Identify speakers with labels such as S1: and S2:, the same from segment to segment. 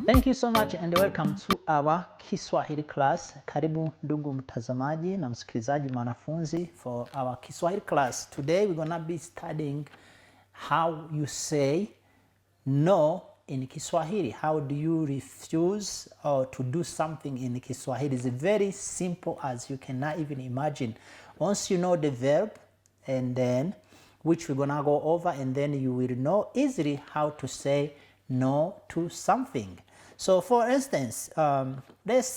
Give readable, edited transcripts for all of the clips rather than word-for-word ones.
S1: Thank you so much and welcome to our Kiswahili class. Karibu ndugu mtazamaji na msikilizaji mwanafunzi for our Kiswahili class. Today we're going to be studying how you say no in Kiswahili. How do you refuse or to do something in Kiswahili? It's very simple as you cannot even imagine. Once you know the verb and then which we're going to go over, and then you will know easily how to say no to something. So for instance, let's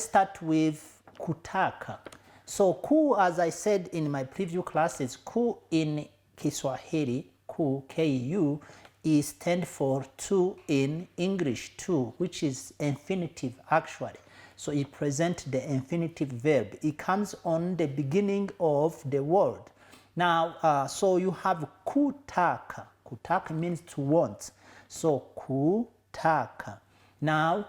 S1: start with kutaka. So ku, as I said in my preview classes, ku in Kiswahili, ku, K-U, is stand for to in English, to, which is infinitive actually. So it presents the infinitive verb. It comes on the beginning of the word. Now, so you have kutaka. Kutaka means to want. So kutaka. Now,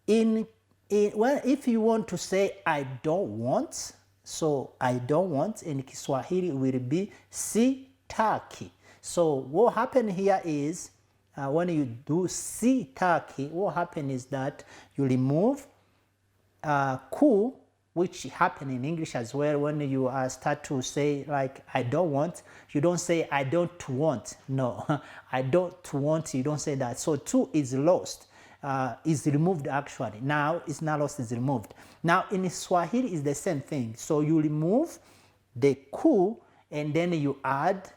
S1: if you want to say I don't want, so I don't want in Kiswahili will be sitaki. So what happened here is when you do sitaki, what happened is that you remove ku, which happen in English as well. When you start to say like I don't want, you don't say I don't want. No, I don't want, you don't say that. So to is lost, is removed actually. Now it's not lost, it's removed. Now in Swahili is the same thing. So you remove the ku and then you add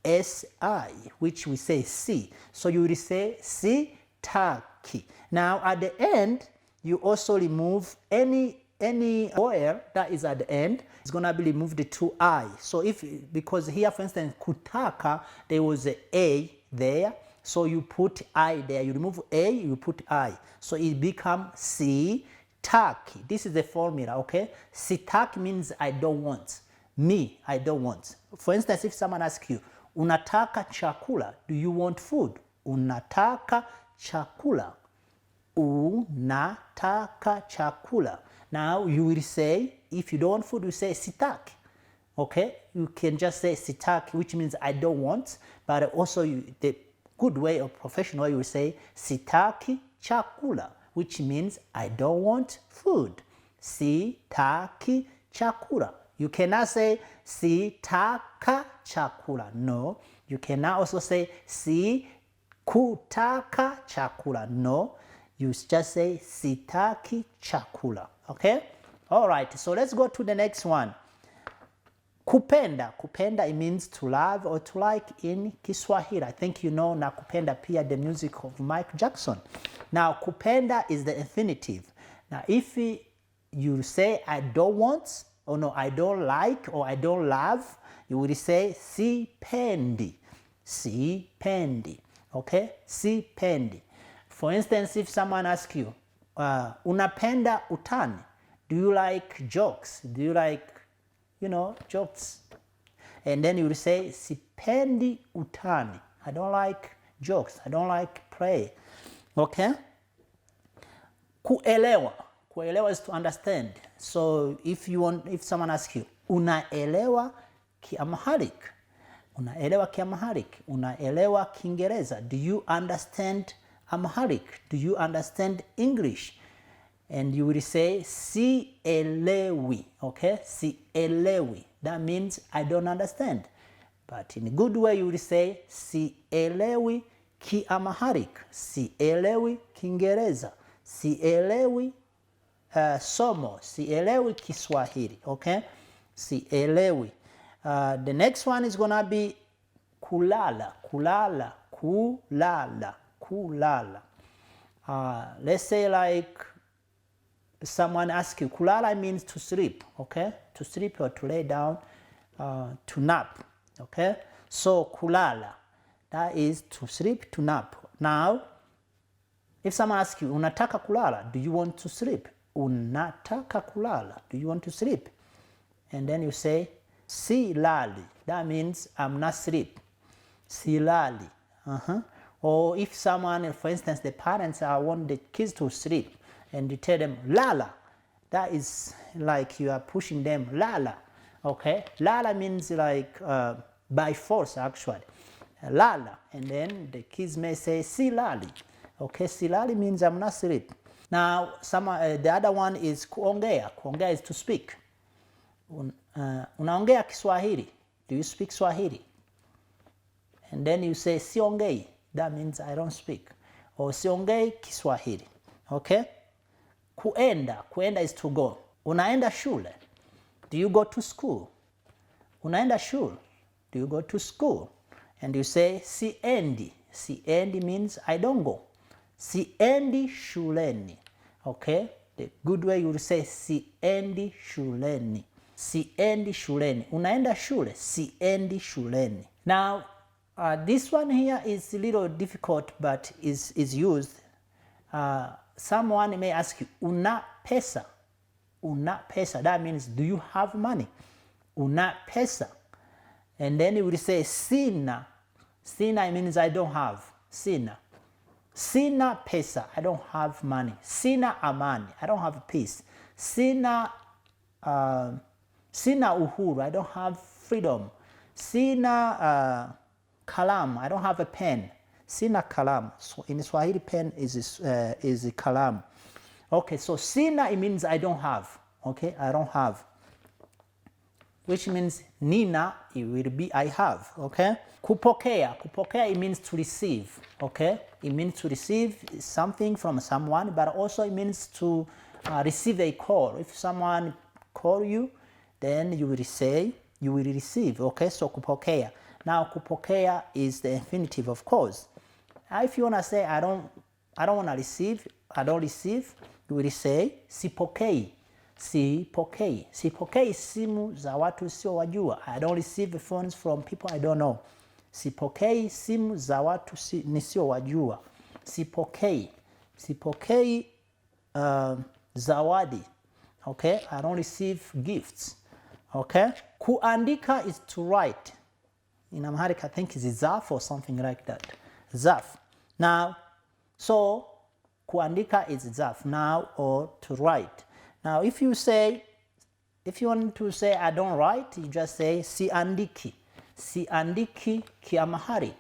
S1: si, which we say si. So you will say si taki. Now at the end, you also remove any vowel that is at the end is gonna be removed to I. So because here for instance kutaka there was a there, so you put I there, you remove a, you put I, so it becomes sitaki. This is the formula, okay? Sitaki means I don't want. Me, I don't want. For instance, if someone asks you unataka chakula, do you want food? Unataka chakula. Unataka chakula. Now you will say, if you don't want food, you say sitaki. Okay? You can just say sitaki, which means I don't want, but also the good way or professional way, you will say sitaki chakula, which means I don't want food. Sitaki chakula. You cannot say sitaka chakula. No. You cannot also say sikutaka chakula. No. You just say sitaki chakula. Okay? All right. So let's go to the next one. Kupenda. Kupenda, it means to love or to like in Kiswahili. I think you know nakupenda pia, the music of Michael Jackson. Now, kupenda is the infinitive. Now, if you say I don't want, or no, I don't like, or I don't love, you will say sipendi. Sipendi. Okay? Sipendi. For instance, if someone asks you, unapenda utani? Do you like jokes? Do you like, jokes? And then you will say, sipendi utani. I don't like jokes. I don't like play. Okay? Kuelewa. Kuelewa is to understand. So if someone asks you, unaelewa Kiamharic? Unaelewa Kiamharic? Unaelewa Kiingereza? Do you understand Amharic? Do you understand English? And you will say sielewi. Okay? Sielewi. That means I don't understand. But in a good way, you will say sielewi Kiamharic. Sielewi Kiingereza. Sielewi Somo. Sielewi Kiswahili. Okay? Sielewi. The next one is gonna be kulala. Kulala. Kulala. Kulala. Let's say like someone asks you, kulala means to sleep, okay? To sleep or to lay down, to nap, okay? So kulala, that is to sleep, to nap. Now, if someone asks you, unataka kulala, do you want to sleep? Unataka kulala, do you want to sleep? And then you say, silali, that means I'm not sleep. Silali. Or if someone, for instance, the parents want the kids to sleep and you tell them lala, that is like you are pushing them lala. Okay? Lala means like by force actually. Lala. And then the kids may say silali. Okay, silali means I'm not asleep. Now, the other one is kuongea. Kuongea is to speak. Unaongea Kiswahili. Do you speak Swahili? And then you say siongei. That means I don't speak. Or siongei Kiswahili. Okay? Kuenda. Kuenda is to go. Unaenda shule. Do you go to school? Unaenda shule. Do you go to school? And you say siendi. Siendi means I don't go. Siendi shuleni. Okay? The good way you will say siendi shuleni. Siendi shuleni. Unaenda shule. Siendi shuleni. Now, this one here is a little difficult, but is used. Someone may ask you, una pesa? Una pesa. That means, do you have money? Una pesa. And then you will say sina. Sina means I don't have. Sina. Sina pesa. I don't have money. Sina amani. I don't have peace. Sina uhuru. I don't have freedom. Sina kalam. I don't have a pen. Sina kalam. So in Swahili, pen is kalam. Okay, so sina, it means I don't have. Okay, I don't have. Which means nina, it will be I have. Okay? Kupokea. Kupokea, it means to receive. Okay? It means to receive something from someone, but also it means to receive a call. If someone call you, then you will say, you will receive. Okay? So kupokea. Now, kupokea is the infinitive, of course. If you want to say, I don't want to receive, I don't receive, you will say, sipokei. Sipokei. Sipokei simu za watu sio wajua. I don't receive phones from people I don't know. Sipokei simu za watu nisio wajua. Sipokei. Sipokei zawadi. Okay? I don't receive gifts. Okay? Kuandika is to write. In Amharic, I think it's zaf or something like that. Zaf. Now, so kuandika is zaf now, or to write. Now, if you want to say I don't write, you just say siandiki. Siandiki ki Amharic.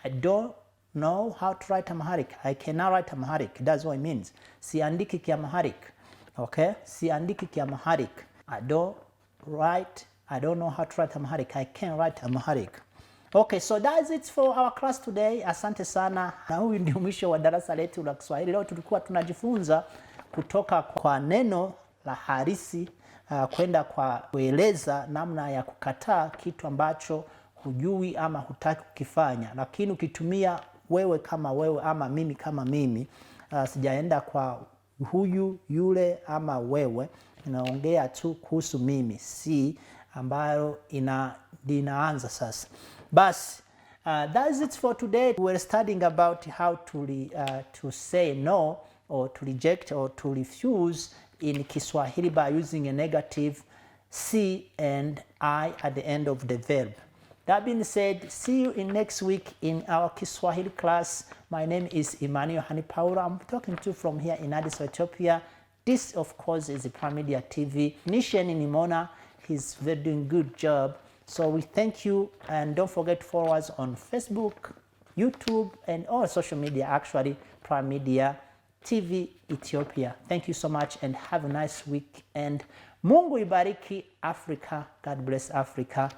S1: I don't know how to write Amharic. I cannot write Amharic. That's what it means. Siandiki ki Amharic. Okay? Siandiki ki Amharic. I don't know how to write Amharic. I can't write Amharic. Okay, so that's it for our class today. Asante sana. Na huyu ndio mwisho wa darasa letu la Kiswahili. Leo tulikuwa tunajifunza kutoka kwa neno la harisi kwenda kwa kueleza namna ya kukataa kitu ambacho hujui ama hutaki kukifanya. Lakini ukitumia wewe kama wewe ama mimi kama mimi, sijaenda kwa huyu, yule ama wewe, inaongea tu kuhusu mimi, si ambayo inaanza sasa. Bas, that's it for today. We're studying about how to say no, or to reject, or to refuse in Kiswahili by using a negative si and I at the end of the verb. That being said, see you in next week in our Kiswahili class. My name is Emmanuel Hanipaura. I'm talking to you from here in Addis, Ethiopia. This, of course, is Prime Media TV. Nisheni Nimona, he's doing good job. So we thank you, and don't forget to follow us on Facebook, YouTube, and all social media, actually, Prime Media TV Ethiopia. Thank you so much, and have a nice week. And Mungu ibariki Africa. God bless Africa.